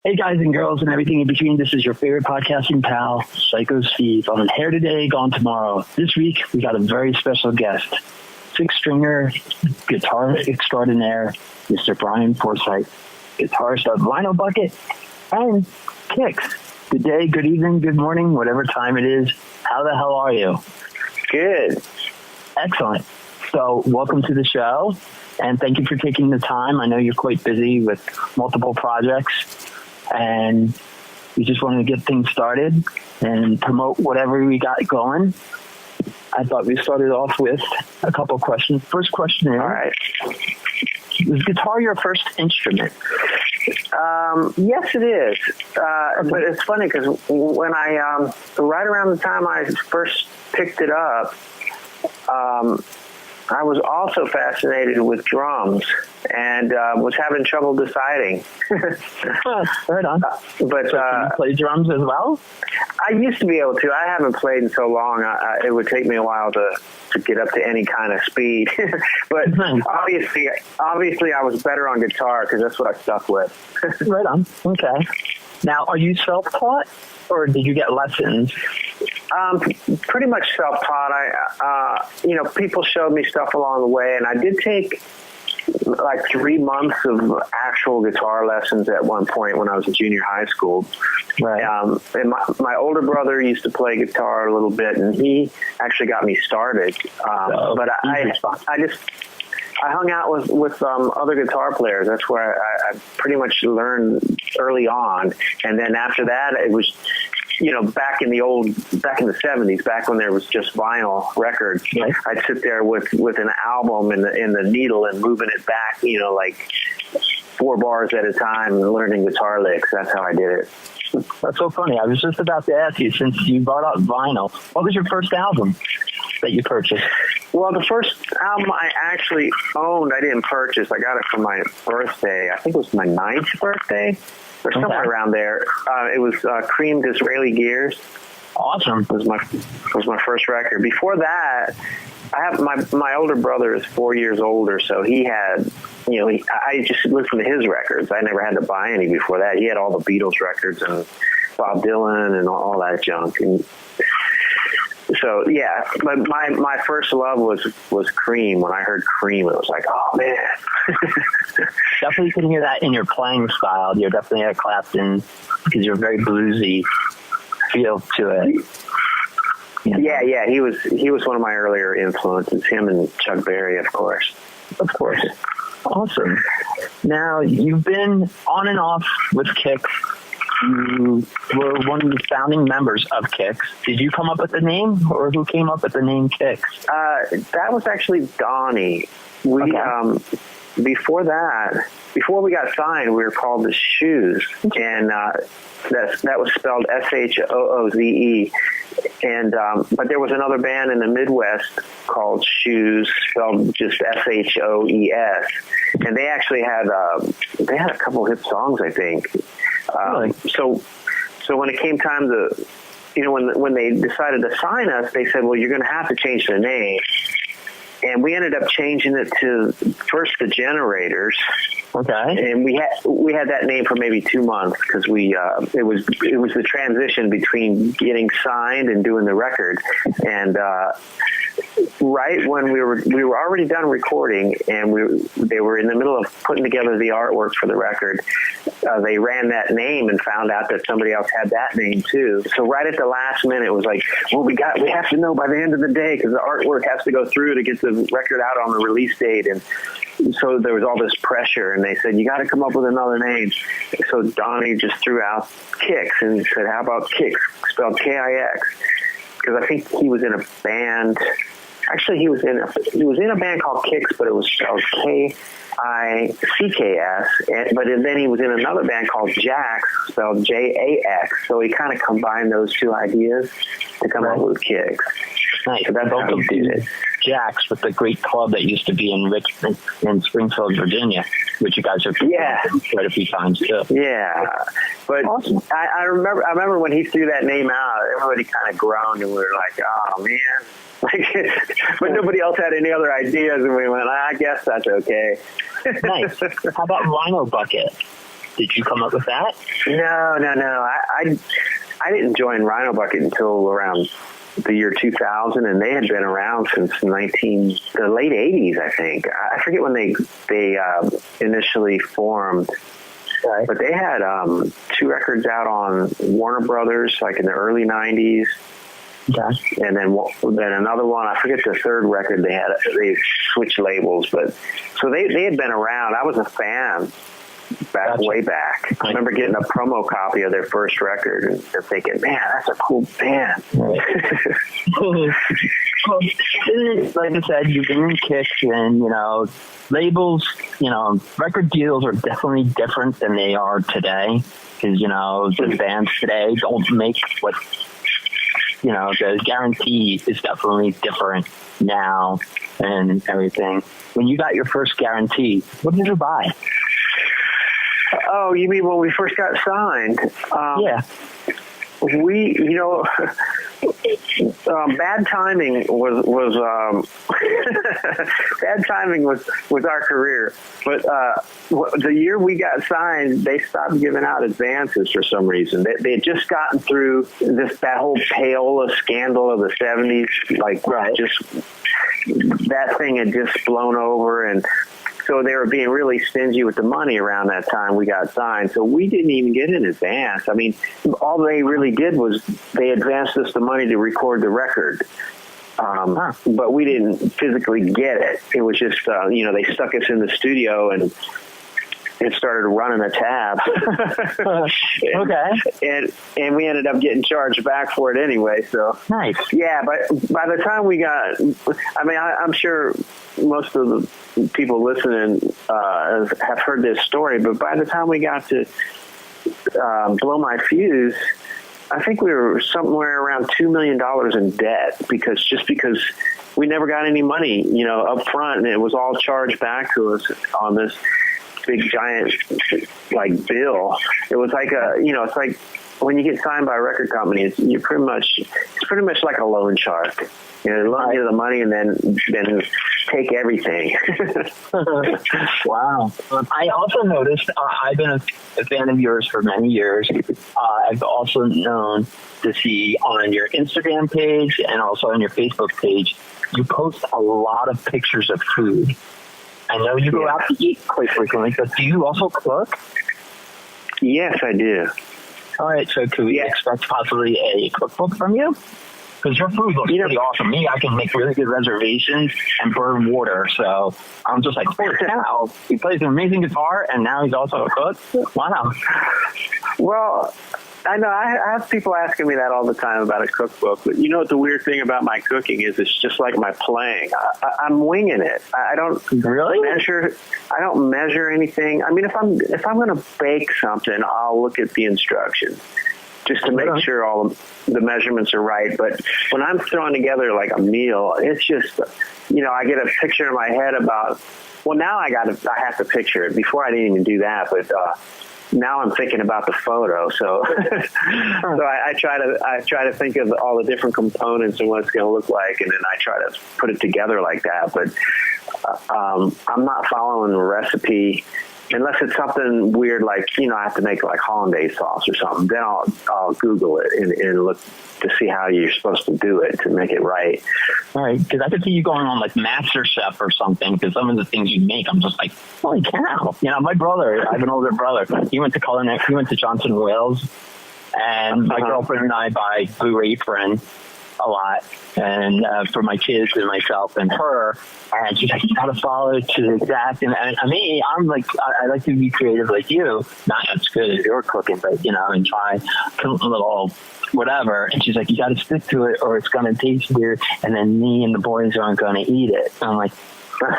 Hey guys and girls and everything in between, this is your favorite podcasting pal, Forsythe on Hair Today, Gone Tomorrow. This week, we got a very special guest, six-stringer guitar extraordinaire, Mr. Brian Forsythe, guitarist of Vinyl Bucket and KIX. Good day, good evening, good morning, whatever time it is. How the hell are you? Good. Excellent. So, welcome to the show, and thank you for taking the time. I know you're quite busy with multiple projects. And we just wanted to get things started and promote whatever we got going. I thought we started off with a couple of questions. First question is, all right. Was guitar your first instrument? Yes, it is. But it's funny because when I, right around the time I first picked it up, I was also fascinated with drums and was having trouble deciding. Right on. But can you play drums as well? I used to be able to. I haven't played in so long. It would take me a while to get up to any kind of speed. But obviously, I was better on guitar because that's what I stuck with. Right on. Okay. Now, are you self-taught or did you get lessons? Pretty much self-taught. People showed me stuff along the way, and I did take like 3 months of actual guitar lessons at one point when I was in junior high school. Right. And my older brother used to play guitar a little bit, and he actually got me started. But I hung out with other guitar players. That's where I pretty much learned early on. And then after that, it was, back in the 70s, back when there was just vinyl records, right. I'd sit there with an album in the needle and moving it back, like 4 bars at a time and learning guitar licks. That's how I did it. That's so funny. I was just about to ask you, since you brought up vinyl, what was your first album that you purchased? Well, the first album I actually owned, I didn't purchase. I got it for my birthday. I think it was my 9th birthday or somewhere around there. It was Cream Disraeli Gears. Awesome. Was my first record. Before that, I have my older brother is 4 years older, so he had, I just listened to his records. I never had to buy any before that. He had all the Beatles records and Bob Dylan and all that junk. And so, yeah, but my first love was Cream. When I heard Cream, it was like, oh, man. Definitely can hear that in your playing style. You're definitely a Clapton because you're very bluesy feel to it. Yeah, he was one of my earlier influences, him and Chuck Berry, of course. Of course. Awesome. Now, you've been on and off with KIX. You were one of the founding members of KIX. Did you come up with the name, or who came up with the name KIX? That was actually Donnie. Before we got signed, we were called the Shoes, and that was spelled Shooze. And but there was another band in the Midwest called Shoes, spelled just Shoes, and they actually had a couple hit songs, I think. Really? So when it came time to, when they decided to sign us, they said, well, you're going to have to change the name. And we ended up changing it to first the Generators. Okay. And we had that name for maybe 2 months because it was the transition between getting signed and doing the record. And right when we were already done recording, and they were in the middle of putting together the artwork for the record, they ran that name and found out that somebody else had that name too. So right at the last minute, it was like, well, we have to know by the end of the day because the artwork has to go through to get the record out on the release date. And so there was all this pressure, and they said, you got to come up with another name. So Donnie just threw out KIX and said, how about KIX, spelled K-I-X? Because I think he was in a band. Actually, he was in a band called KIX, but it was spelled K-I-C-K-S. But then he was in another band called Jax, spelled J-A-X. So he kind of combined those two ideas to come up with KIX. Nice. So that's how he did it. Jax with the great club that used to be in Richmond, in Springfield, Virginia, which you guys have quite a few times too. Yeah, but awesome. I remember when he threw that name out, everybody kind of groaned, and we were like, "Oh man!" But nobody else had any other ideas, and we went, "I guess that's okay." Nice. How about Vinyl Bucket? Did you come up with that? No. I didn't join Rhino Bucket until around the year 2000, and they had been around since the late 80s, I think. I forget when they initially formed. Right. But they had 2 records out on Warner Brothers, like in the early 90s. Okay. And then another one, I forget the third record they switched labels, but so they had been around. I was a fan way back. I remember getting a promo copy of their first record and thinking, man, that's a cool band. Right. Well, like I said, you've been in KIX, and, labels, record deals are definitely different than they are today, because, the bands today don't make what, the guarantee is definitely different now and everything. When you got your first guarantee, what did you buy? Oh, you mean when we first got signed? Yeah. Bad timing was bad timing was our career. But the year we got signed, they stopped giving out advances for some reason. They had just gotten through that whole payola scandal of the 70s, just that thing had just blown over, and so they were being really stingy with the money around that time we got signed. So we didn't even get an advance. I mean, all they really did was they advanced us the money to record the record. But we didn't physically get it. It was just, they stuck us in the studio and it started running a tab. Okay. And we ended up getting charged back for it anyway. So nice. Yeah, but by the time we got, I'm sure most of the people listening have heard this story, but by the time we got to Blow My Fuse, I think we were somewhere around $2 million in debt because we never got any money, up front, and it was all charged back to us on this big giant bill. It was like it's like when you get signed by a record company, it's pretty much like a loan shark. They loan you the money and then take everything. Wow. I also noticed, I've been a fan of yours for many years. I've also known to see on your Instagram page and also on your Facebook page, you post a lot of pictures of food. I know you go out to eat quite frequently, but do you also cook? Yes, I do. All right, so could we expect possibly a cookbook from you? Because your food looks pretty awesome. Me, I can make really good reservations and burn water. So I'm just like, holy cow. He plays an amazing guitar, and now he's also a cook. Wow. Well, I know I have people asking me that all the time about a cookbook. But you know what the weird thing about my cooking is? It's just like my playing. I'm winging it. I don't measure. I don't measure anything. I mean, if I'm going to bake something, I'll look at the instructions just to make sure all the measurements are right. But when I'm throwing together like a meal, it's just, I get a picture in my head about, well, now I have to picture it. Before I didn't even do that, but now I'm thinking about the photo. So, I try to think of all the different components and what it's going to look like. And then I try to put it together like that. But I'm not following the recipe. Unless it's something weird like, I have to make like hollandaise sauce or something, then I'll Google it and look to see how you're supposed to do it to make it right. All right, because I could see you going on like MasterChef or something, because some of the things you make, I'm just like, holy cow. My brother, I have an older brother, he went to Johnson Wales, and my girlfriend and I buy Blue Apron a lot, and for my kids and myself and her, and she's like, you gotta follow it to the exact, and me, I'm like, I like to be creative like you, not as good as you're cooking, but and try a little whatever, and she's like, you gotta stick to it or it's gonna taste weird, and then me and the boys aren't gonna eat it. And I'm like, so I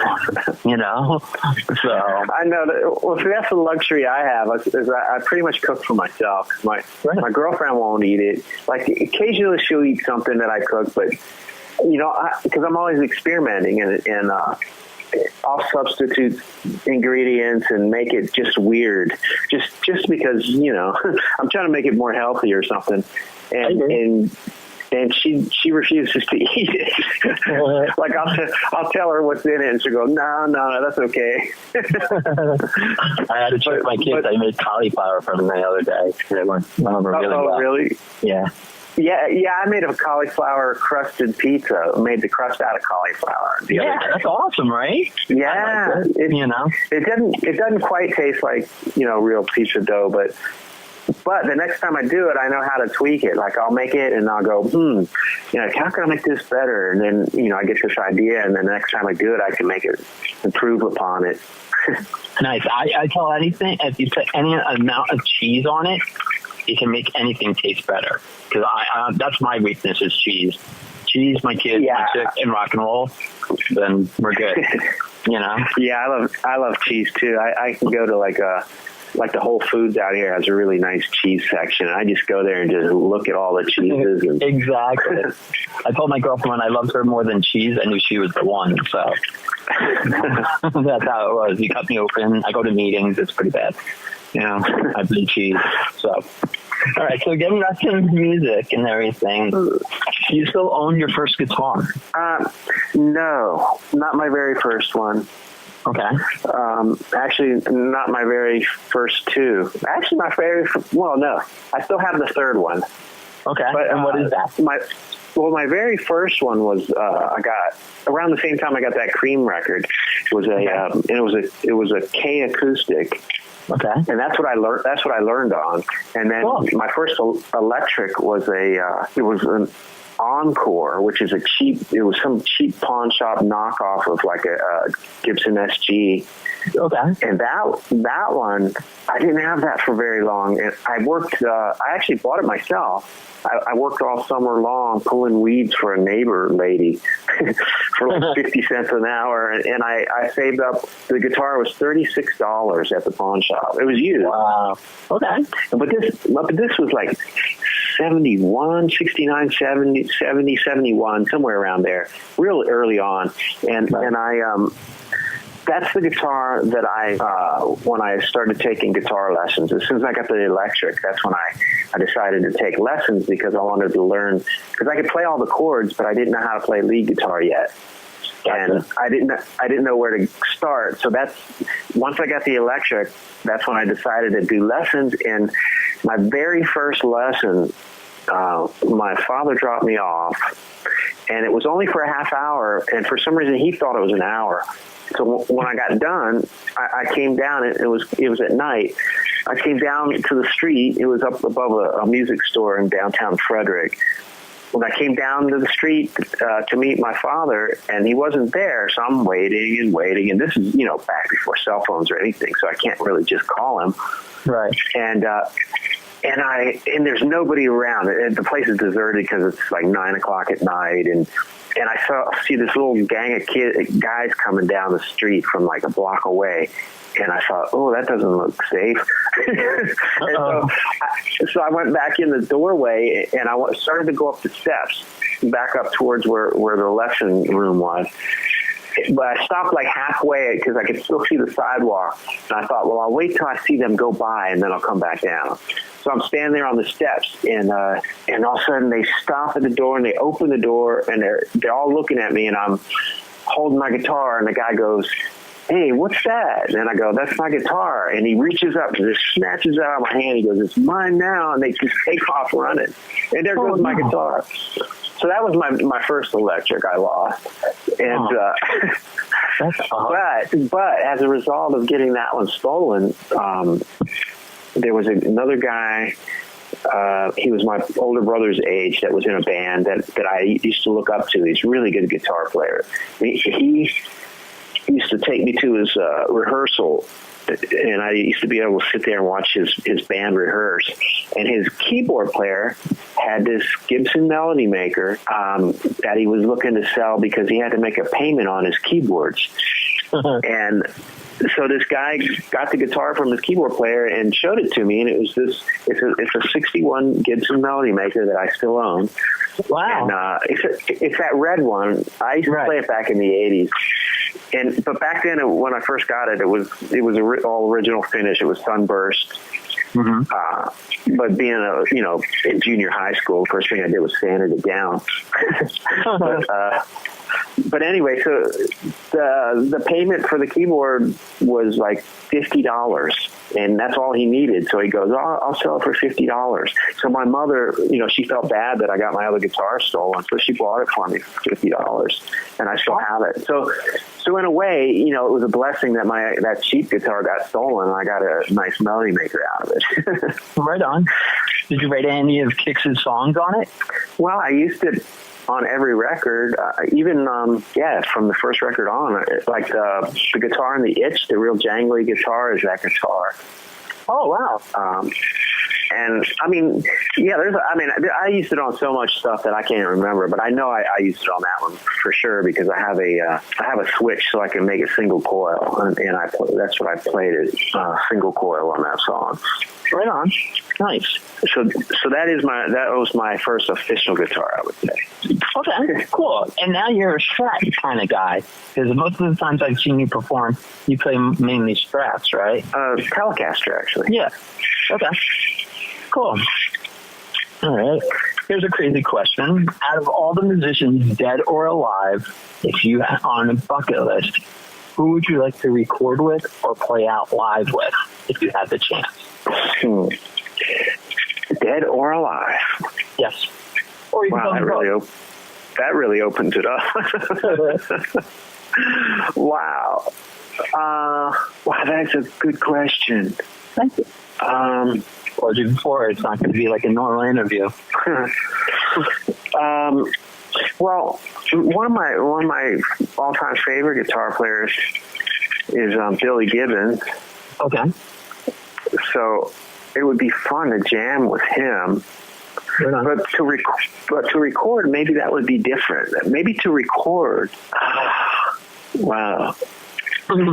know that. Well, see, that's the luxury I have. Is I pretty much cook for myself. My girlfriend won't eat it. Like occasionally she'll eat something that I cook, but because I'm always experimenting and I'll substitute ingredients and make it just weird, just because I'm trying to make it more healthy or something. And and she refuses to eat it. Like I'll tell her what's in it, and she'll go, no, that's okay. I had to trick my kids. I made cauliflower for them the other day. They went over really well. Oh, really? Yeah. Yeah, I made a cauliflower crusted pizza. I made the crust out of cauliflower. Yeah, that's awesome, right? Yeah, like it doesn't quite taste like real pizza dough, but the next time I do it, I know how to tweak it. Like I'll make it and I'll go, how can I make this better? And then I get this idea, and then the next time I do it, I can make it, improve upon it. Nice. I tell anything if you put any amount of cheese on it, you can make anything taste better. Because that's my weakness is cheese. Cheese, my kids, my chick, and rock and roll. Then we're good. Yeah, I love cheese too. I can go to like the Whole Foods out here has a really nice cheese section. I just go there and just look at all the cheeses. Exactly. I told my girlfriend when I loved her more than cheese, I knew she was the one. So that's how it was. You cut me open. I go to meetings. It's pretty bad. I bleed cheese. So, all right. So getting back to music and everything, do you still own your first guitar? No, not my very first one. Okay. Actually, not my very first two. Actually, no. I still have the third one. Okay. But, and what is that? My very first one was I got around the same time I got that Cream record. It was a K acoustic. Okay. And that's what I learned. That's what I learned on. And then my first electric was an Encore, which is some cheap pawn shop knockoff of like a Gibson SG. Okay. And that one, I didn't have that for very long. And I actually bought it myself. I worked all summer long pulling weeds for a neighbor lady for like 50 cents an hour. And I saved up, the guitar was $36 at the pawn shop. It was used. Wow. Okay. But this was like 71, 69, 70, 71, somewhere around there, real early on. And that's the guitar that when I started taking guitar lessons. As soon as I got the electric, that's when I decided to take lessons because I wanted to learn, because I could play all the chords, but I didn't know how to play lead guitar yet. And I didn't know where to start. So once I got the electric, that's when I decided to do lessons. And my very first lesson, my father dropped me off, and it was only for a half hour. And for some reason, he thought it was an hour. So when I got done, I came down. It was at night. I came down to the street. It was up above a music store in downtown Frederick. When I came down to the street to meet my father, and he wasn't there, so I'm waiting and waiting. And this is back before cell phones or anything, so I can't really just call him. Right. And there's nobody around. The place is deserted because it's like 9 o'clock at night, and I see this little gang of guys coming down the street from like a block away. And I thought, oh, that doesn't look safe. And so I went back in the doorway, and I started to go up the steps, back up towards where the lesson room was. But I stopped like halfway because I could still see the sidewalk. And I thought, well, I'll wait till I see them go by, and then I'll come back down. So I'm standing there on the steps, and all of a sudden they stop at the door, and they open the door, and they're all looking at me, and I'm holding my guitar, and the guy goes, hey, what's that? And I go, that's my guitar. And he reaches up and just snatches it out of my hand. He goes, it's mine now. And they just take off running. And there goes my guitar. So that was my first electric I lost. And that's awesome. But as a result of getting that one stolen, there was another guy. He was my older brother's age that was in a band that I used to look up to. He's a really good guitar player. He used to take me to his rehearsal, and I used to be able to sit there and watch his band rehearse. And his keyboard player had this Gibson Melody Maker that he was looking to sell because he had to make a payment on his keyboards. And so this guy got the guitar from his keyboard player and showed it to me, and it's a 61 Gibson Melody Maker that I still own. Wow. And it's that red one. I used to play it back in the 80s. But back then, when I first got it, it was all original finish. It was sunburst, But being in junior high school, first thing I did was sanded it down. But anyway, so the payment for the keyboard was like $50, and that's all he needed. So he goes, I'll sell it for $50. So my mother, she felt bad that I got my other guitar stolen, so she bought it for me for $50, and I still have it. So in a way, it was a blessing that that cheap guitar got stolen, and I got a nice melody maker out of it. Right on. Did you write any of KIX's songs on it? Well, I used to. On every record, even from the first record on, like the guitar and the itch, the real jangly guitar is that guitar. Oh wow! And I mean, I used it on so much stuff that I can't remember, but I know I used it on that one for sure because I have a switch so I can make a single coil, and that's what I played is single coil on that song. Right on. Nice. So that was my first official guitar, I would say. Okay, cool. And now you're a Strat kind of guy, because most of the times I've seen you perform, you play mainly Strats, right? Telecaster, actually. Yeah. Okay. Cool. All right. Here's a crazy question. Out of all the musicians, dead or alive, if you had on a bucket list, who would you like to record with or play out live with if you had the chance? Dead or alive? Yes. Or you can that really opens it up. Wow. Wow, that's a good question. Thank you. Told you before, it's not going to be like a normal interview. Well, one of my all-time favorite guitar players is Billy Gibbons. Okay. So it would be fun to jam with him. But to record, maybe that would be different. Maybe to record. Wow. I'm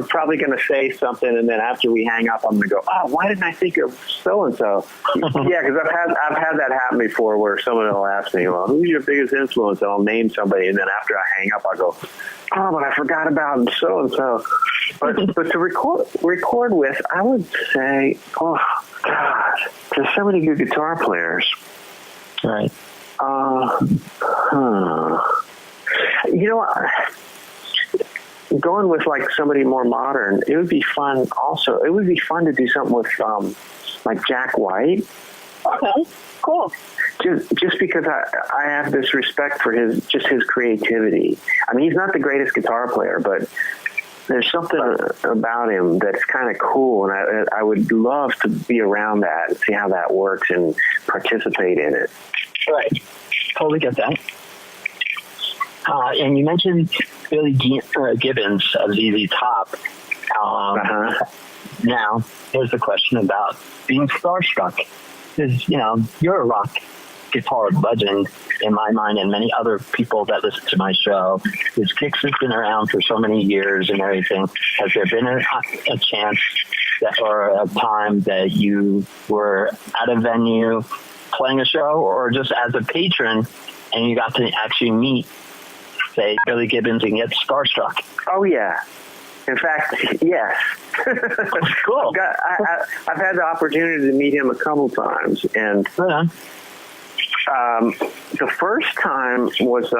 probably going to say something, and then after we hang up, I'm going to go, why didn't I think of so and so? Yeah, because I've had that happen before, where someone will ask me, well, who's your biggest influence? And I'll name somebody, and then after I hang up, I go, but I forgot about so and so. But to record with, I would say, oh God, there's so many good guitar players. Right. Going with like somebody more modern, it would be fun. Also, it would be fun to do something with like Jack White. Okay, cool. Just because I have this respect for his creativity. I mean, he's not the greatest guitar player, but there's something about him that's kind of cool, and I would love to be around that and see how that works and participate in it. Right. Totally get that. And you mentioned Billy Gibbons of ZZ Top. Now, here's the question about being starstruck. Because, you're a rock guitar legend in my mind and many other people that listen to my show. Because KIX has been around for so many years and everything. Has there been a chance or a time that you were at a venue playing a show or just as a patron and you got to actually meet, say, Billy Gibbons and get starstruck? Oh, yeah. In fact, yes. Cool. I've had the opportunity to meet him a couple times. And the first time was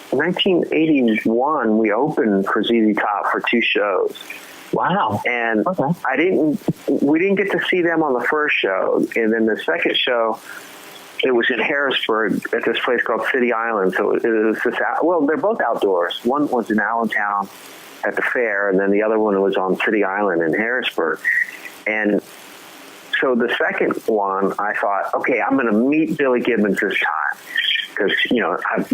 1981. We opened for ZZ Top for 2 shows. Wow. And we didn't get to see them on the first show. And then the second show, it was in Harrisburg at this place called City Island. So it was they're both outdoors. One was in Allentown at the fair, and then the other one was on City Island in Harrisburg. And so the second one, I thought, okay, I'm going to meet Billy Gibbons this time because, I've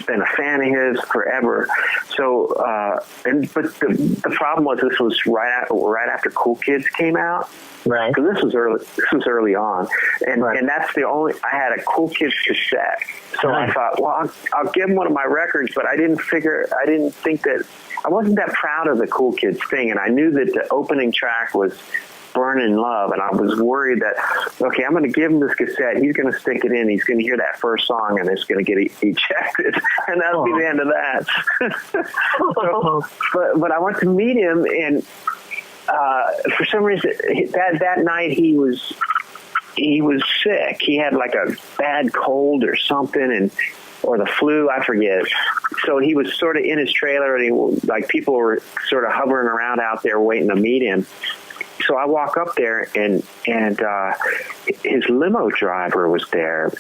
been a fan of his forever. So, but the problem was this was right after Cool Kids came out. Right. Because this was early on, and that's I had a Cool Kids cassette. So I thought, well, I'll give him one of my records, but I didn't think that I wasn't that proud of the Cool Kids thing, and I knew that the opening track was Burnin' Love, and I was worried that, okay, I'm going to give him this cassette, he's going to stick it in, he's going to hear that first song, and it's going to get ejected, and that'll be the end of that. But I went to meet him, and for some reason, that night he was sick. He had like a bad cold or something, or the flu, I forget. So he was sort of in his trailer, and people were sort of hovering around out there waiting to meet him. So I walk up there, and his limo driver was there.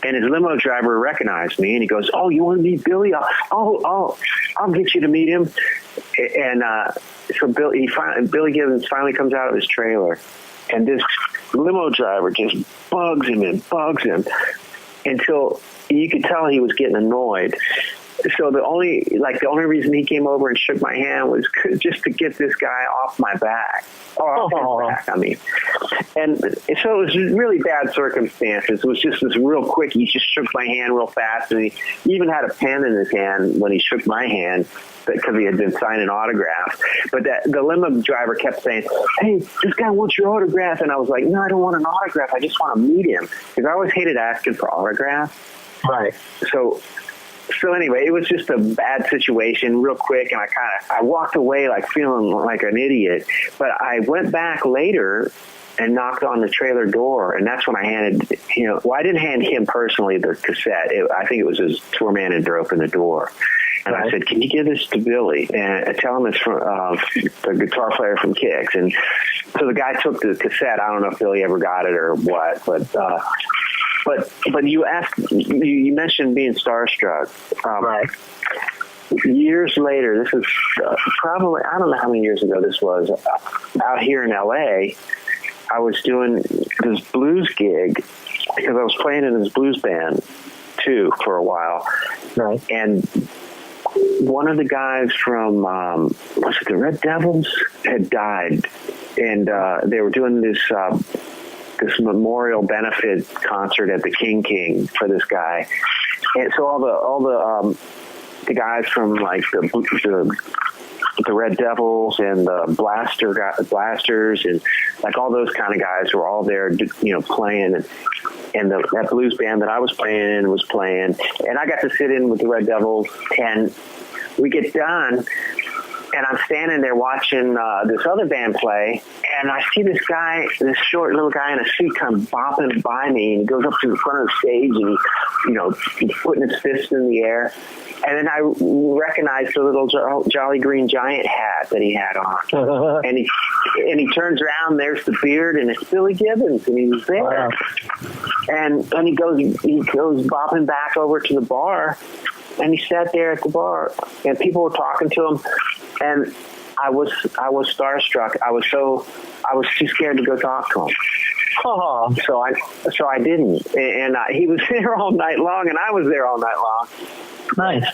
And his limo driver recognized me, and he goes, "Oh, you want to meet Billy? I'll get you to meet him." And so Billy Gibbons finally comes out of his trailer, and this limo driver just bugs him until you could tell he was getting annoyed. So the only reason he came over and shook my hand was just to get this guy off my back. I mean, and so it was really bad circumstances. It was just this real quick. He just shook my hand real fast, and he even had a pen in his hand when he shook my hand because he had been signing autographs. But the limo driver kept saying, "Hey, this guy wants your autograph," and I was like, "No, I don't want an autograph. I just want to meet him," because I always hated asking for autographs. Right. So anyway, it was just a bad situation real quick, and I walked away feeling like an idiot. But I went back later and knocked on the trailer door, and that's when I handed, I didn't hand him personally the cassette. I think it was his tour manager opened the door. And I said, "Can you give this to Billy and tell him it's from the guitar player from KIX?" And so the guy took the cassette. I don't know if Billy ever got it or what, but you mentioned being starstruck. Right. Years later, this is probably, I don't know how many years ago this was, out here in L.A., I was doing this blues gig because I was playing in this blues band, too, for a while. Right. And one of the guys from, was it the Red Devils, had died. And they were doing this memorial benefit concert at the King for this guy, and so all the guys from the Red Devils and the Blasters and all those kind of guys were all there, playing, and that blues band that I was playing in was playing, and I got to sit in with the Red Devils, and we get done. And I'm standing there watching this other band play, and I see this guy, this short little guy in a suit, kind of bopping by me, and he goes up to the front of the stage, and he's putting his fist in the air. And then I recognized the little Jolly Green Giant hat that he had on. And he turns around, there's the beard, and it's Billy Gibbons, and he was there. Wow. And he goes bopping back over to the bar, and he sat there at the bar, and people were talking to him, and I was starstruck. I was too scared to go talk to him. Oh, so I didn't, and he was there all night long, and I was there all night long. Nice.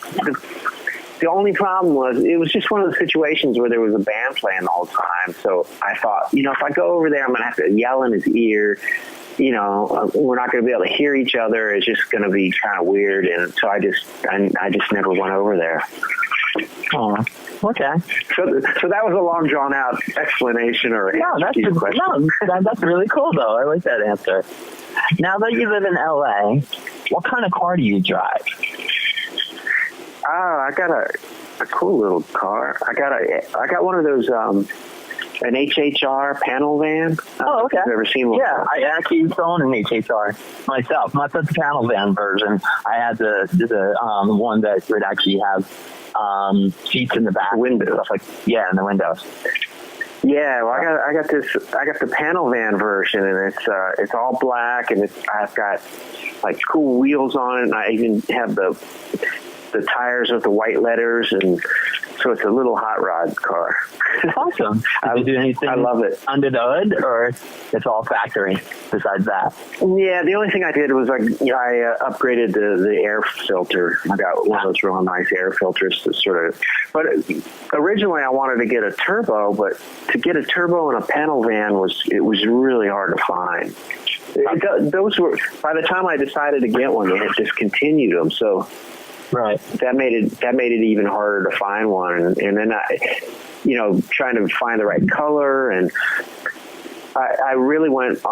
The only problem was it was just one of the situations where there was a band playing the whole time. So I thought, if I go over there, I'm going to have to yell in his ear. We're not going to be able to hear each other. It's just going to be kind of weird. And so I just never went over there. Oh, okay. So that was a long, drawn out explanation or answer to your question. That's really cool, though. I like that answer. Now that you live in LA, what kind of car do you drive? I got a cool little car. I got one of those an HHR panel van. Oh, okay. I've ever seen one. Yeah, I actually own an HHR myself. Not the panel van version. I had the one that would actually have seats in the back, windows, stuff in the windows. Yeah, well, I got the panel van version, and it's all black, and I've got cool wheels on it, and I even have the tires with the white letters, and so it's a little hot rod car. Awesome. Did you do anything? I love it. Under the hood, or it's all factory besides that? Yeah, the only thing I did was I upgraded the air filter. I got one of those real nice air filters to sort of. But originally I wanted to get a turbo, but to get a turbo in a panel van was really hard to find. Those were, by the time I decided to get one, they had discontinued them. So. Right. That made it even harder to find one, and then trying to find the right color, and I really went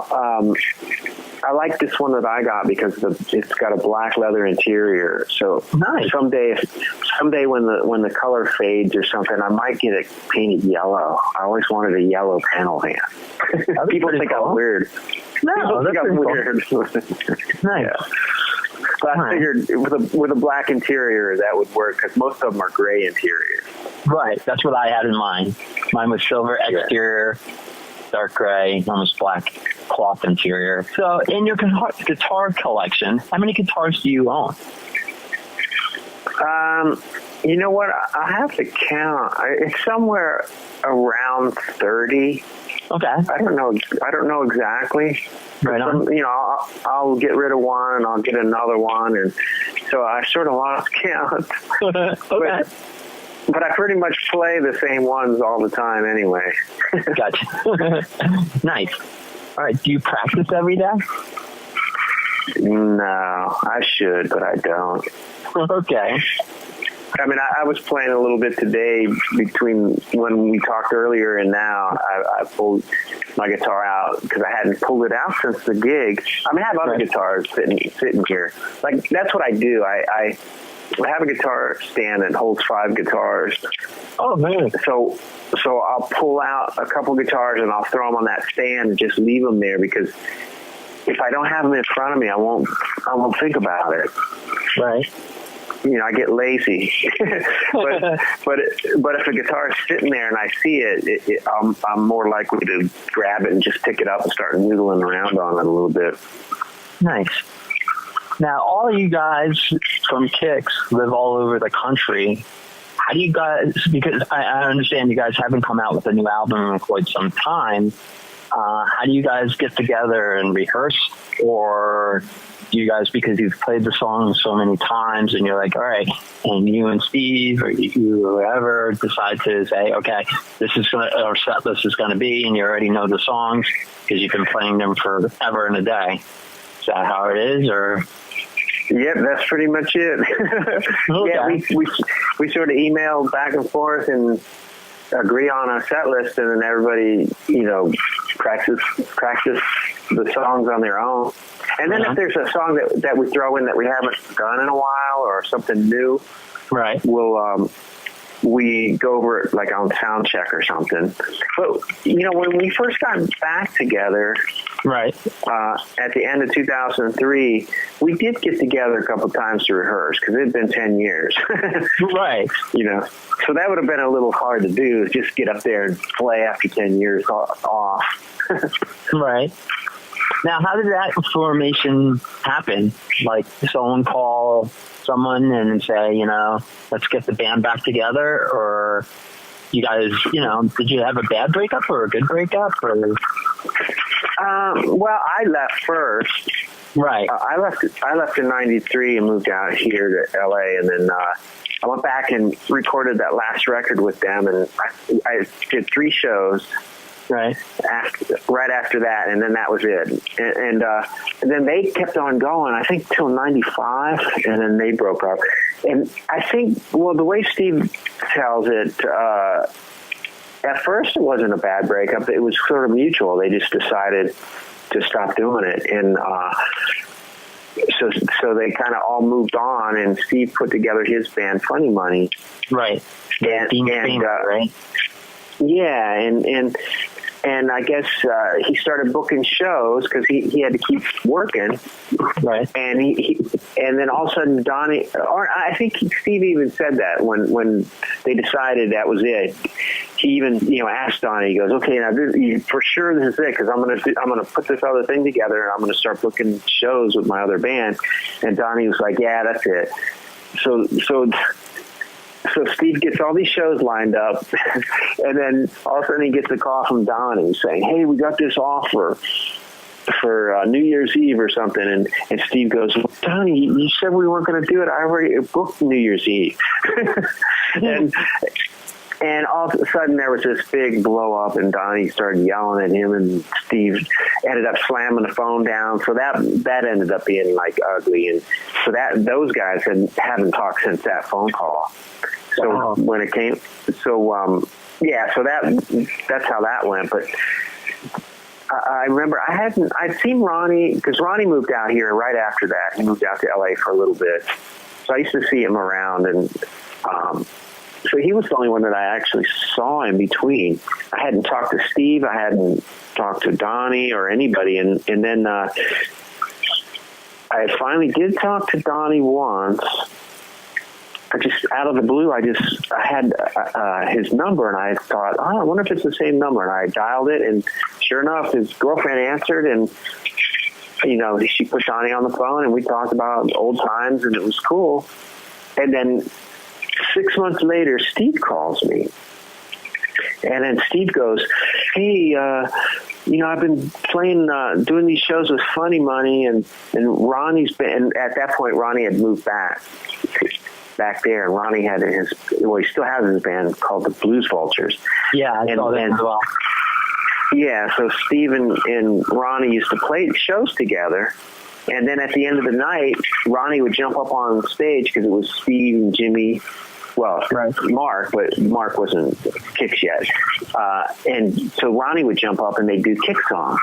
I like this one that I got because it's got a black leather interior. So nice. someday when the color fades or something, I might get it painted yellow. I always wanted a yellow panel van. People think I'm weird. No, that's weird. Nice. Yeah. So I figured with a black interior that would work because most of them are gray interiors. Right, that's what I had in mind. Mine was silver exterior, dark gray, almost black cloth interior. So in your guitar collection, how many guitars do you own? You know what? I have to count. It's somewhere around 30. Okay. I don't know exactly. Right on. I'll get rid of one and I'll get another one, and so I sort of lost count. Okay. But I pretty much play the same ones all the time anyway. Gotcha. Nice. All right. Do you practice every day? No, I should, but I don't. Okay. I mean, I was playing a little bit today between when we talked earlier and now. I pulled my guitar out because I hadn't pulled it out since the gig. I mean, I have other guitars sitting here. Like, that's what I do. I have a guitar stand that holds 5 guitars. Oh, man. So I'll pull out a couple guitars and I'll throw them on that stand and just leave them there because if I don't have them in front of me, I won't think about it. Right. I get lazy, but if a guitar is sitting there and I see it, I'm more likely to grab it and just pick it up and start noodling around on it a little bit. Nice. Now, all of you guys from KIX live all over the country. How do you guys, because I understand you guys haven't come out with a new album in quite some time, how do you guys get together and rehearse? Or do you guys, because you've played the song so many times and you're like, all right, and you and Steve or you or whoever decide to say, okay, this is our set list is going to be, and you already know the songs because you've been playing them forever and a day. Is that how it is, or? Yep, that's pretty much it. Okay. Yeah, we sort of email back and forth and agree on a set list, and then everybody, practice the songs on their own. And then if there's a song that we throw in that we haven't done in a while or something new, right, we'll we go over it like on sound check or something. But when we first got back together, right, at the end of 2003, we did get together a couple times to rehearse because it had been 10 years. Right. So that would have been a little hard to do, just get up there and play after 10 years off. Right. Now, how did that formation happen? Like, someone call someone and say, let's get the band back together, or you guys, did you have a bad breakup or a good breakup? Or? Well, I left first. Right. I left in '93 and moved out here to LA, and then I went back and recorded that last record with them, and I did 3 shows. Right. Right after that, and then that was it. And then they kept on going, I think, till 95, and then they broke up. And I think, the way Steve tells it, at first it wasn't a bad breakup. It was sort of mutual. They just decided to stop doing it. And so they kind of all moved on, and Steve put together his band, Funny Money. Right. Right. Yeah, and I guess he started booking shows because he had to keep working. Right. And and then all of a sudden Donnie, or I think Steve even said that when they decided that was it. He even asked Donnie. He goes, "Okay, now for sure this is it because I'm gonna put this other thing together and I'm gonna start booking shows with my other band." And Donnie was like, "Yeah, that's it." So Steve gets all these shows lined up, and then all of a sudden he gets a call from Donnie saying, "Hey, we got this offer for New Year's Eve or something." And Steve goes, "Donnie, you said we weren't going to do it. I already booked New Year's Eve." And all of a sudden there was this big blow up, and Donnie started yelling at him, and Steve ended up slamming the phone down. So that ended up being like ugly. And so those guys haven't talked since that phone call. So when it came, so that's how that went. But I remember I'd seen Ronnie, because Ronnie moved out here right after that. He moved out to LA for a little bit. So I used to see him around, and so he was the only one that I actually saw in between. I hadn't talked to Steve, I hadn't talked to Donnie or anybody, and then I finally did talk to Donnie once. I just, out of the blue, I had his number, and I thought, I wonder if it's the same number. And I dialed it, and sure enough, his girlfriend answered, and, she put Donnie on the phone, and we talked about old times, and it was cool. And then 6 months later, Steve calls me. And then Steve goes, hey, I've been playing, doing these shows with Funny Money, and Ronnie's been, and at that point, Ronnie had moved back there, and Ronnie had he still has his band called the Blues Vultures. Yeah, I saw that as well. Yeah, so Steve and Ronnie used to play shows together, and then at the end of the night, Ronnie would jump up on stage, because it was Steve and Jimmy, right. Mark, but Mark wasn't KIX yet, and so Ronnie would jump up and they'd do KIX songs,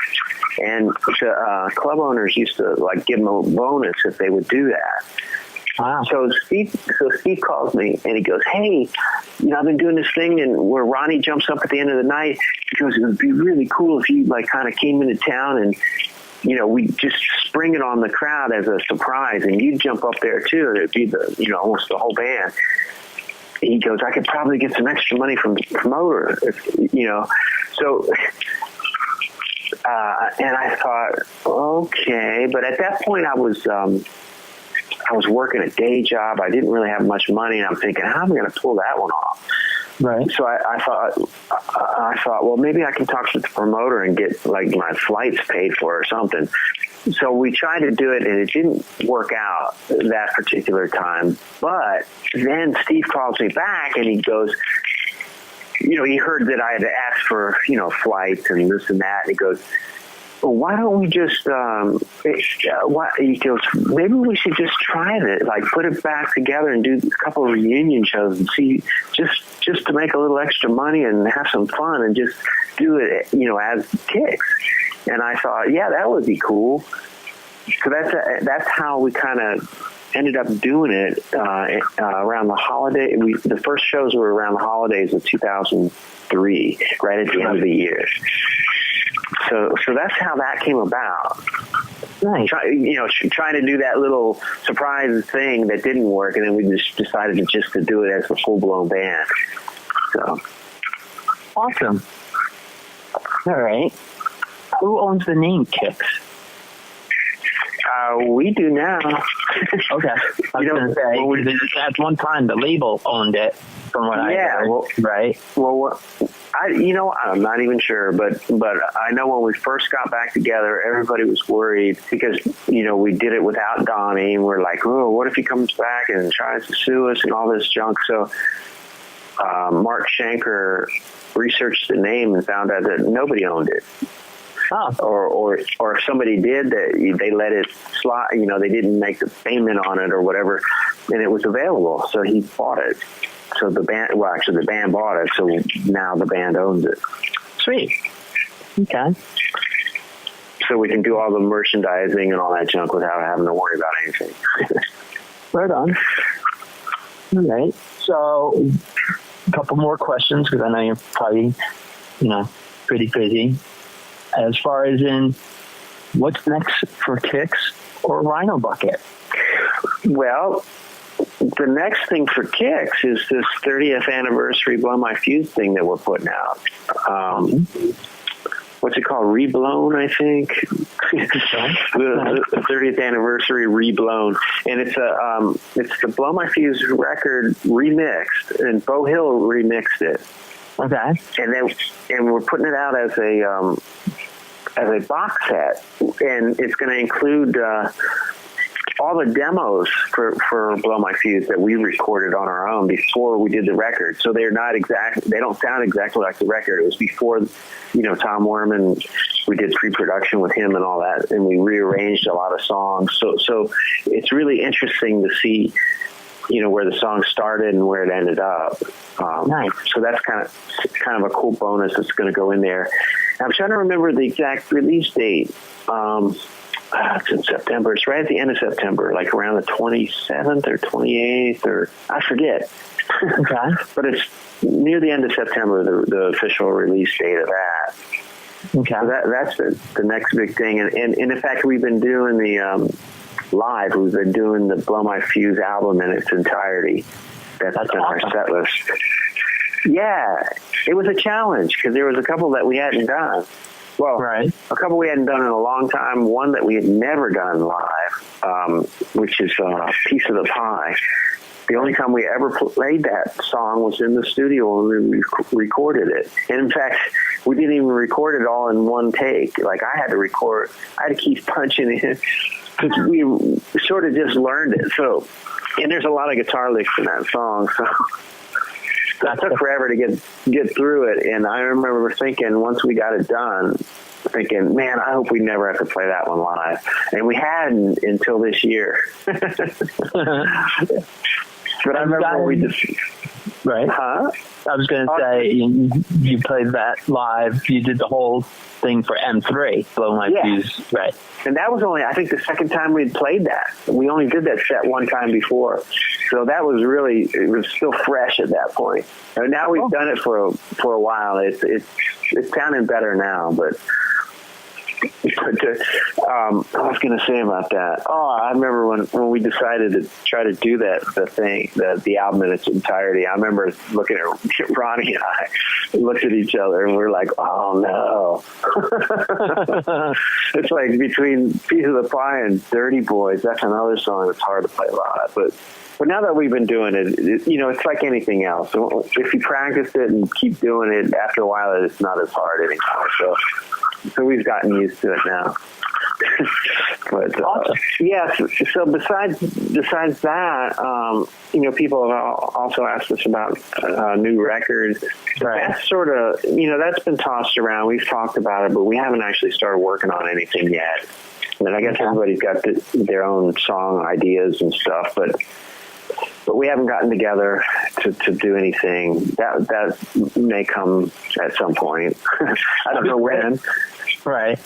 and the club owners used to give them a bonus if they would do that. Wow. So Steve calls me, and he goes, hey, I've been doing this thing, and where Ronnie jumps up at the end of the night. He goes, it would be really cool if you kind of came into town, and we just spring it on the crowd as a surprise, and you'd jump up there too, and it'd be almost the whole band. He goes, I could probably get some extra money from the promoter, So, and I thought, okay, but at that point I was working a day job. I didn't really have much money, and I'm thinking, how am I going to pull that one off? Right. So I thought, well, maybe I can talk to the promoter and get my flights paid for or something. So we tried to do it, and it didn't work out that particular time. But then Steve calls me back, and he goes, he heard that I had asked for, flights and this and that. And he goes, well, why don't we just, he goes, maybe we should just try it, put it back together and do a couple of reunion shows and see, just to make a little extra money and have some fun and just do it, as KIX. And I thought, yeah, that would be cool. So that's how we kind of ended up doing it around the holiday. The first shows were around the holidays of 2003, right at the end of the year. So that's how that came about. Nice. Trying to do that little surprise thing that didn't work, and then we just decided to do it as a full-blown band. So awesome. All right. Who owns the name KIX? We do now. Okay. I was going to say, at one time the label owned it, from what I heard. Well, right? Well, I'm not even sure, but I know when we first got back together, everybody was worried because, we did it without Donnie, and we're like, oh, what if he comes back and tries to sue us and all this junk? So Mark Shanker researched the name and found out that nobody owned it. Oh. Or if somebody did, they let it slide, they didn't make the payment on it or whatever, and it was available, so he bought it. So the band bought it, so now the band owns it. Sweet. Okay. So we can do all the merchandising and all that junk without having to worry about anything. Right on. All right. So a couple more questions, because I know you're probably, pretty busy. As far as in what's next for KIX or Rhino Bucket? Well, the next thing for KIX is this 30th anniversary Blow My Fuse thing that we're putting out. What's it called? Reblown, I think. the 30th anniversary Reblown, and it's the Blow My Fuse record remixed, and Beau Hill remixed it. Okay. And we're putting it out as a box set, and it's going to include all the demos for Blow My Fuse that we recorded on our own before we did the record. So they don't sound exactly like the record. It was before, Tom Werman, we did pre-production with him and all that, and we rearranged a lot of songs. So it's really interesting to see, where the song started and where it ended up. Nice. So that's kind of a cool bonus that's going to go in there. I'm trying to remember the exact release date. It's in September. It's right at the end of September, like around the 27th or 28th, or I forget. Okay. But it's near the end of September, the official release date of that. Okay. So that's the next big thing. And in fact, we've been doing the live. We've been doing the Blow My Fuse album in its entirety. That's been awesome. our set list. Yeah, it was a challenge because there was a couple that we hadn't done. Well, right. A couple we hadn't done in a long time. One that we had never done live, which is Piece of the Pie. The only time we ever played that song was in the studio when we recorded it. And in fact, we didn't even record it all in one take. Like I had to keep punching it because we sort of just learned it. So, and there's a lot of guitar licks in that song. So that took forever to get through it. And I remember thinking, once we got it done, thinking, man, I hope we never have to play that one live. And we hadn't until this year. But I remember we just... Right. Huh? I was going to say, you played that live. You did the whole thing for M3, Blow My Fuse. Right. And that was only, I think, the second time we'd played that. We only did that set one time before. So that was really, it was still fresh at that point. And now we've done it for a while. It's sounding better now, but I was going to say about that. Oh, I remember when we decided to try to do the album in its entirety. I remember looking at Ronnie and I looked at each other and we were like, oh no. It's like between Piece of the Pie and Dirty Boys, that's another song that's hard to play live. But now that we've been doing it, it's like anything else. If you practice it and keep doing it, after a while it's not as hard anymore. So we've gotten used to it now. But awesome. yeah. So besides that, people have also asked us about new records. Right. That's sort of that's been tossed around. We've talked about it, but we haven't actually started working on anything yet. And I guess everybody's got their own song ideas and stuff, but we haven't gotten together to do anything. That may come at some point. I don't know when. Right.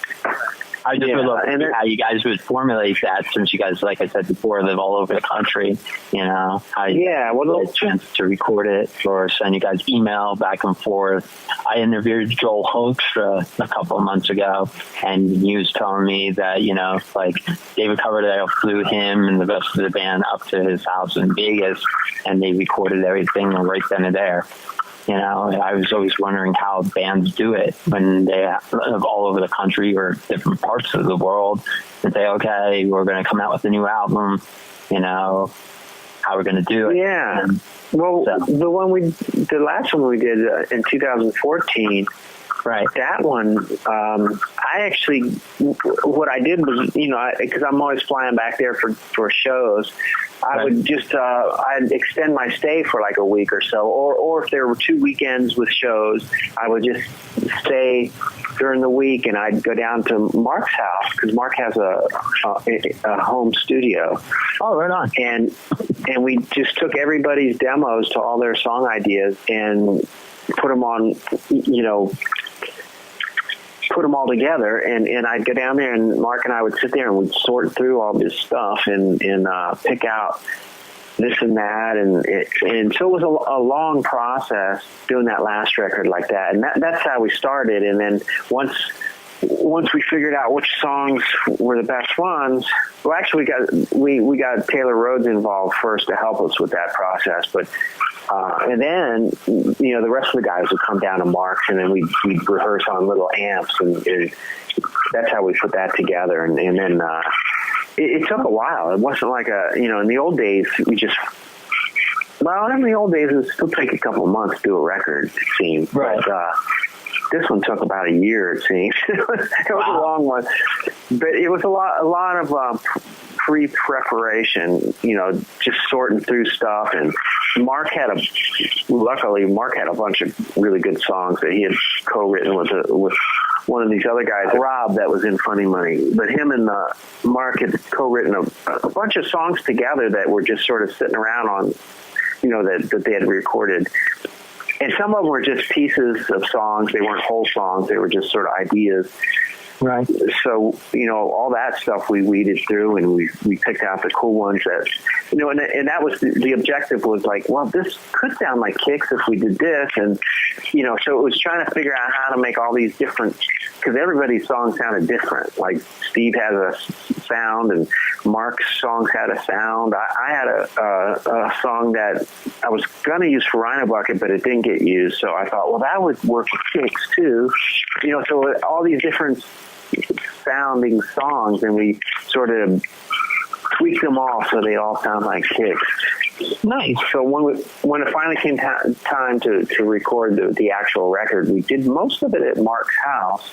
I just would love to see how you guys would formulate that, since you guys, like I said before, live all over the country. How you get a chance to record it or send you guys email back and forth. I interviewed Joel Hoekstra a couple of months ago, and he was telling me that, David Coverdale flew him and the rest of the band up to his house in Vegas, and they recorded everything right then and there. I was always wondering how bands do it when they live all over the country or different parts of the world and say, okay, we're going to come out with a new album, how we're going to do it. Yeah. Well, the last one we did in 2014, right. That one, I actually, what I did was, because I'm always flying back there for shows, I would just, I'd extend my stay for like a week or so, or if there were 2 weekends with shows, I would just stay during the week and I'd go down to Mark's house because Mark has a home studio. Oh, right on. And we just took everybody's demos to all their song ideas and put them on, put them all together, and I'd go down there, and Mark and I would sit there and we'd sort through all this stuff and pick out this and that, and so it was a long process doing that last record like that, and that's how we started. And then once we figured out which songs were the best ones, well, actually we got Taylor Rhodes involved first to help us with that process, but and then, the rest of the guys would come down to Mark's, and then we'd rehearse on little amps, and that's how we put that together. And then it took a while. It wasn't like in the old days, in the old days, it would still take a couple of months to do a record, it seemed. Right. But this one took about a year, it seems. It was a long one. But it was a lot of pre-preparation, just sorting through stuff. And luckily Mark had a bunch of really good songs that he had co-written with one of these other guys, Rob, that was in Funny Money. But him and Mark had co-written a bunch of songs together that were just sort of sitting around on, that they had recorded. And some of them were just pieces of songs. They weren't whole songs. They were just sort of ideas. Right. So, all that stuff we weeded through, and we picked out the cool ones that, and that was the objective was like, well, this could sound like Kix if we did this. And, so it was trying to figure out how to make all these different, because everybody's songs sounded different. Like Steve has a sound and Mark's songs had a sound. I had a song that I was going to use for Rhino Bucket, but it didn't get used. So I thought, well, that would work with Kix too. So all these different sounding songs, and we sort of tweaked them all so they all sound like Kix. Nice. So when it finally came time to record the actual record, we did most of it at Mark's house.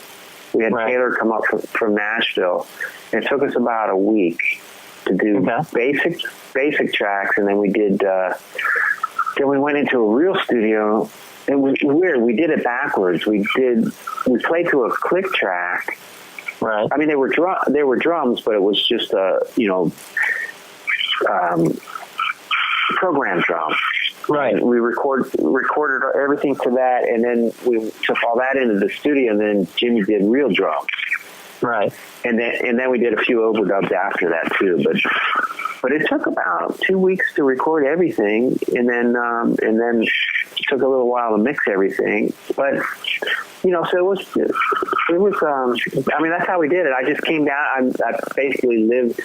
We had Taylor come up from Nashville. It took us about a week to do basic tracks, and then we did. Then we went into a real studio. It was weird. We did it backwards. We played to a click track. Right. I mean, they were drums, but it was just program drum. Right. And we recorded everything to that, and then we took all that into the studio, and then Jimmy did real drums. Right. And then we did a few overdubs after that too. But it took about 2 weeks to record everything, and then it took a little while to mix everything. But so it was. I mean, that's how we did it. I just came down. I basically lived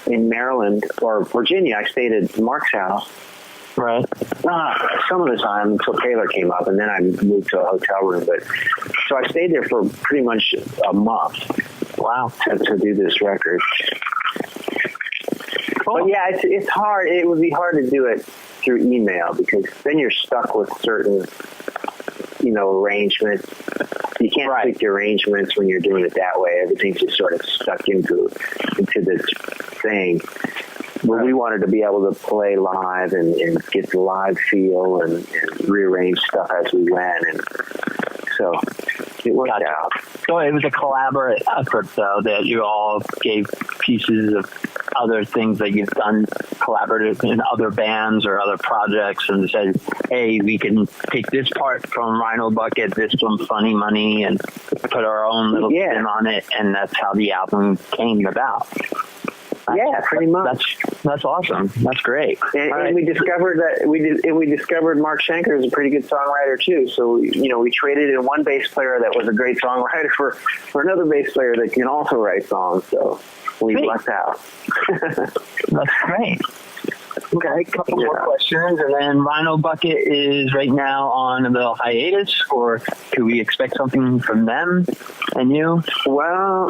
in Maryland or Virginia. I stayed at Mark's house. Right. Some of the time until Taylor came up, and then I moved to a hotel room. But so I stayed there for pretty much a month. Wow. To do this record. Cool. But yeah, it's hard. It would be hard to do it through email because then you're stuck with certain, arrangements. You can't tweak the arrangements when you're doing it that way. Everything's just sort of stuck into this thing. But we wanted to be able to play live and get the live feel and rearrange stuff as we went. And so it worked out. So it was a collaborative effort, though, that you all gave pieces of other things that you've done collaborative in other bands or other projects and said, hey, we can take this part from Rhino Bucket, this from Funny Money, and put our own little spin on it, and that's how the album came about. Yeah, pretty much. That's awesome. That's great. And we discovered that we discovered Mark Schenker is a pretty good songwriter too. So we traded in one bass player that was a great songwriter for another bass player that can also write songs. So we lucked out. That's great. Okay, a couple more questions, and then Rhino Bucket is right now on a little hiatus, or could we expect something from them and you? Well,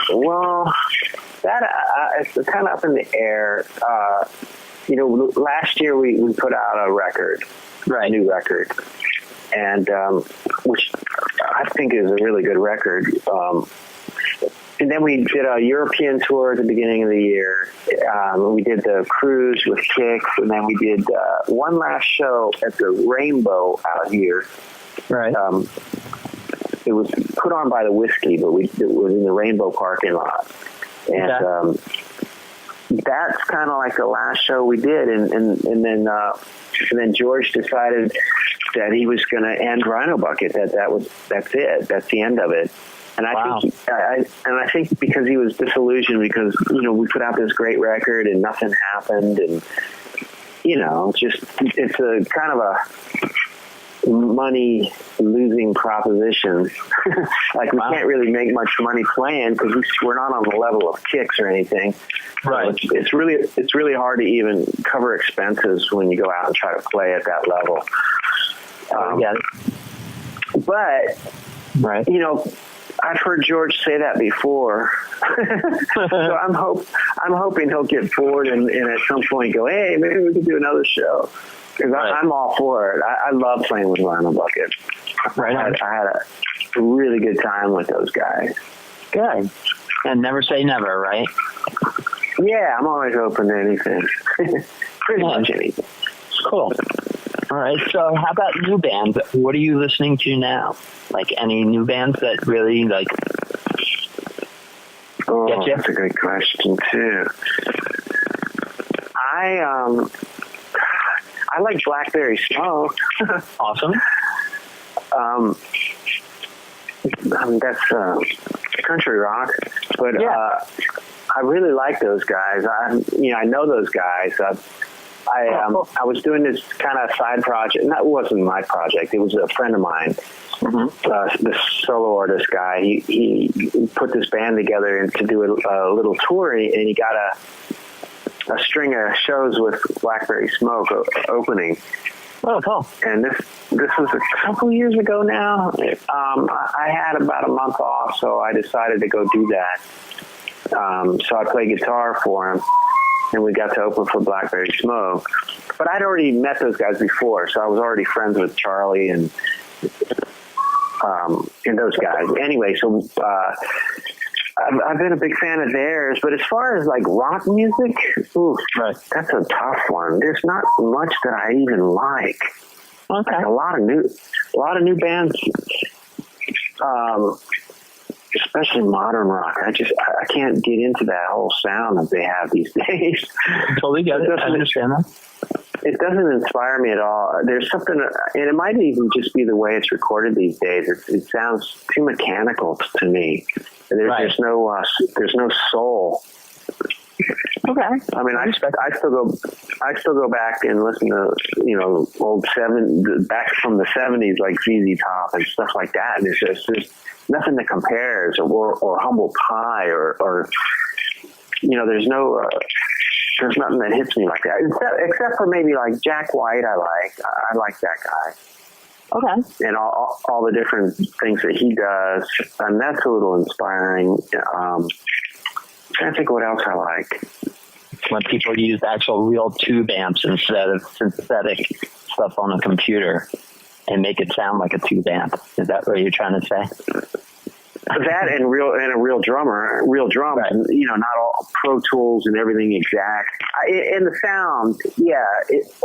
that it's kind of up in the air. Last year we put out a record, a new record, and which I think is a really good record. And then we did a European tour at the beginning of the year. We did the cruise with Kix, and then we did one last show at the Rainbow out here. Right. It was put on by the Whiskey, but it was in the Rainbow parking lot. And that's kind of like the last show we did. And then George decided that he was going to end Rhino Bucket. That's it. That's the end of it. And I think because he was disillusioned because we put out this great record and nothing happened, and it's a kind of a money losing proposition. Like we can't really make much money playing because we're not on the level of Kix or anything. Right. So it's really hard to even cover expenses when you go out and try to play at that level. But I've heard George say that before, so I'm hoping he'll get bored and at some point go, hey, maybe we could do another show, because I'm all for it. I love playing with Rhino Bucket. I had a really good time with those guys. Good. And never say never, right? Yeah, I'm always open to anything. Pretty much anything. Cool. All right, so how about new bands? What are you listening to now? Like any new bands that really get you? That's a good question too. I like Blackberry Smoke. Awesome. I mean, that's country rock, but I really like those guys. I know those guys. I was doing this kind of side project, and that wasn't my project. It was a friend of mine, this solo artist guy. He put this band together to do a little tour, and he got a string of shows with Blackberry Smoke opening. Oh, cool. And this was a couple years ago now. I had about a month off, so I decided to go do that. So I played guitar for him, and we got to open for Blackberry Smoke. But I'd already met those guys before, so I was already friends with Charlie and those guys. Anyway, so I've been a big fan of theirs, but as far as like rock music, that's a tough one. There's not much that I even like. Okay. Like a lot of new bands, especially modern rock. I can't get into that whole sound that they have these days. Totally get it. I understand that. It doesn't inspire me at all. There's something, and it might even just be the way it's recorded these days. It sounds too mechanical to me. There's no soul. Okay. I mean, I still go back and listen to old back from the 70s, like ZZ Top and stuff like that. And there's nothing that compares, or Humble Pie, or there's nothing that hits me like that, except for maybe like Jack White. I like that guy. Okay. And all the different things that he does, and that's a little inspiring. I'm trying to think what else I like. When people use actual real tube amps instead of synthetic stuff on a computer and make it sound like a tube amp. Is that what you're trying to say? That and a real drums, right. Not all Pro Tools and everything exact. And the sound,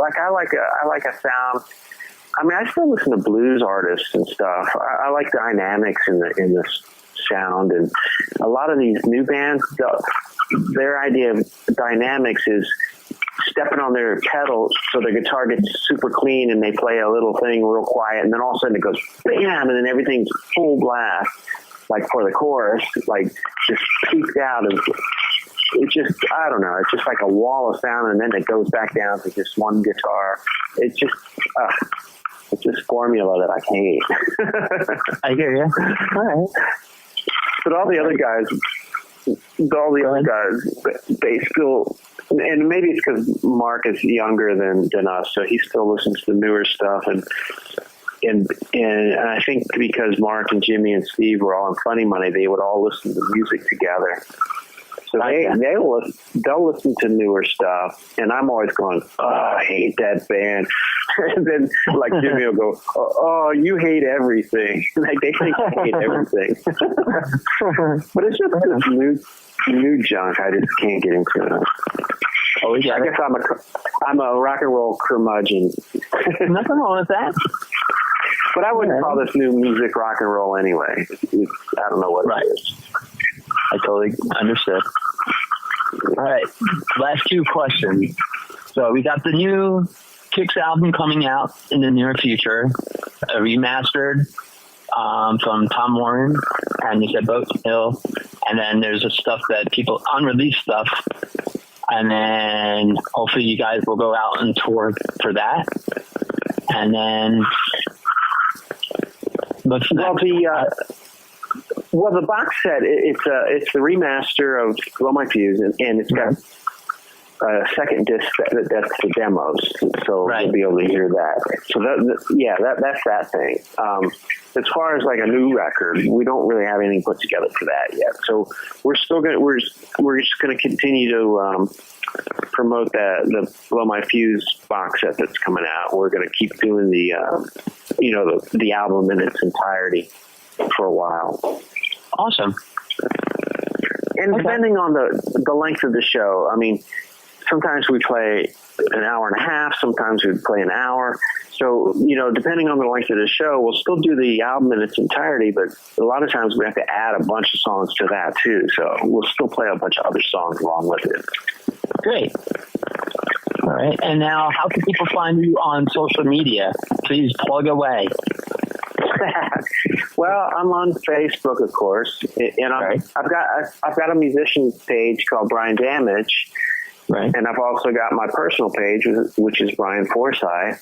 I like a sound. I mean, I still listen to blues artists and stuff. I like dynamics in the sound, and a lot of these new bands, their idea of dynamics is stepping on their pedals so their guitar gets super clean and they play a little thing real quiet, and then all of a sudden it goes bam, and then everything's full blast. Like for the chorus, like just peaked out of, it's just, I don't know, it's just like a wall of sound, and then it goes back down to just one guitar. It's just formula that I hate. I hear you. All right. But all the other guys, they still, and maybe it's because Mark is younger than us, so he still listens to newer stuff, and I think because Mark and Jimmy and Steve were all in Funny Money, they would all listen to music together. So they'll listen to newer stuff, and I'm always going, I hate that band. And then like Jimmy will go, oh, you hate everything. Like they think I hate everything. But it's just this new junk. I just can't get into it. Oh, yeah. I guess I'm a rock and roll curmudgeon. Nothing wrong with that. But I wouldn't call this new music rock and roll anyway. I don't know what it is. I totally understood. All right, last two questions. So we got the new KIX album coming out in the near future, a remastered from Tom Warren, and you said Boat Hill, and then there's stuff that people, unreleased stuff, and then hopefully you guys will go out and tour for that. And then the box set, it's the remaster of Blow My Fuse, and it's got a second disc that's the demos, so you'll be able to hear that. So that's that thing. As far as like a new record, we don't really have anything put together for that yet. So we're just gonna continue to promote the Blow My Fuse box set that's coming out. We're gonna keep doing the album in its entirety for a while. Awesome. And depending on the length of the show, I mean, sometimes we play an hour and a half, sometimes we play an hour. So, depending on the length of the show, we'll still do the album in its entirety, but a lot of times we have to add a bunch of songs to that too. So we'll still play a bunch of other songs along with it. Great. All right. And now, how can people find you on social media? Please plug away. Well, I'm on Facebook, of course, and I've got a musician page called Brian Damage, right? And I've also got my personal page, which is Brian Forsythe,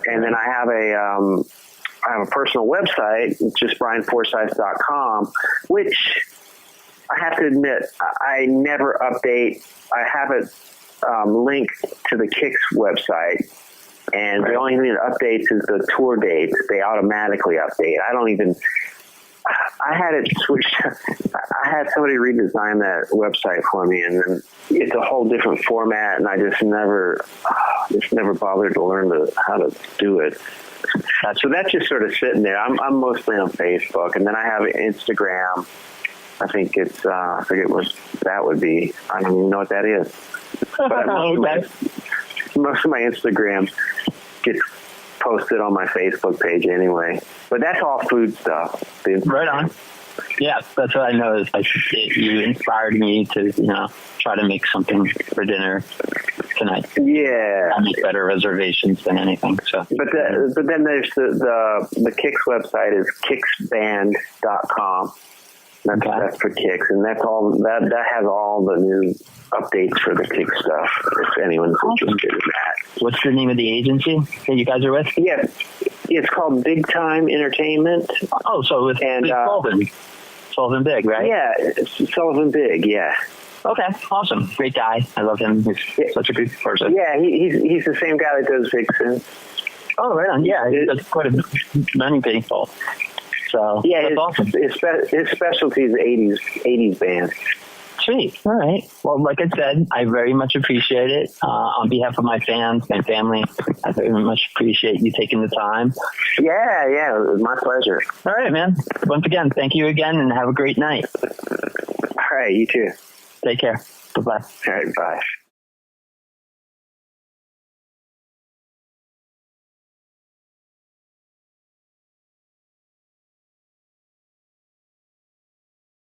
and then I have a personal website, just brianforsythe.com, which I have to admit I never update. I have it linked to the KIX website. And the only thing that updates is the tour dates. They automatically update. I had it switched. I had somebody redesign that website for me, and then it's a whole different format, and I just never bothered to learn how to do it. So that's just sort of sitting there. I'm mostly on Facebook, and then I have Instagram. I think it's, I forget what that would be. I don't even know what that is. But most of my Instagram gets posted on my Facebook page anyway. But that's all food stuff. Right on. Yeah, that's what I noticed. You inspired me to, try to make something for dinner tonight. Yeah. I make better reservations than anything. So. But then there's the KIX website is kixband.com. That's for KIX, and that's all. That has all the new updates for the KIX stuff. If anyone's interested in that. What's the name of the agency that you guys are with? Yeah, it's called Big Time Entertainment. Oh, so it's Sullivan Big, right? Yeah, it's Sullivan Big. Yeah. Okay, awesome. Great guy. I love him. He's such a good person. Yeah, he's the same guy that does Vixen. Oh, right on. Yeah, he does quite many people. So yeah, that's awesome. His specialty is 80s band. Sweet. All right. Well, like I said, I very much appreciate it. On behalf of my fans, my family, I very much appreciate you taking the time. Yeah, it was my pleasure. All right, man. Once again, thank you again, and have a great night. All right, you too. Take care. Bye-bye. All right, bye.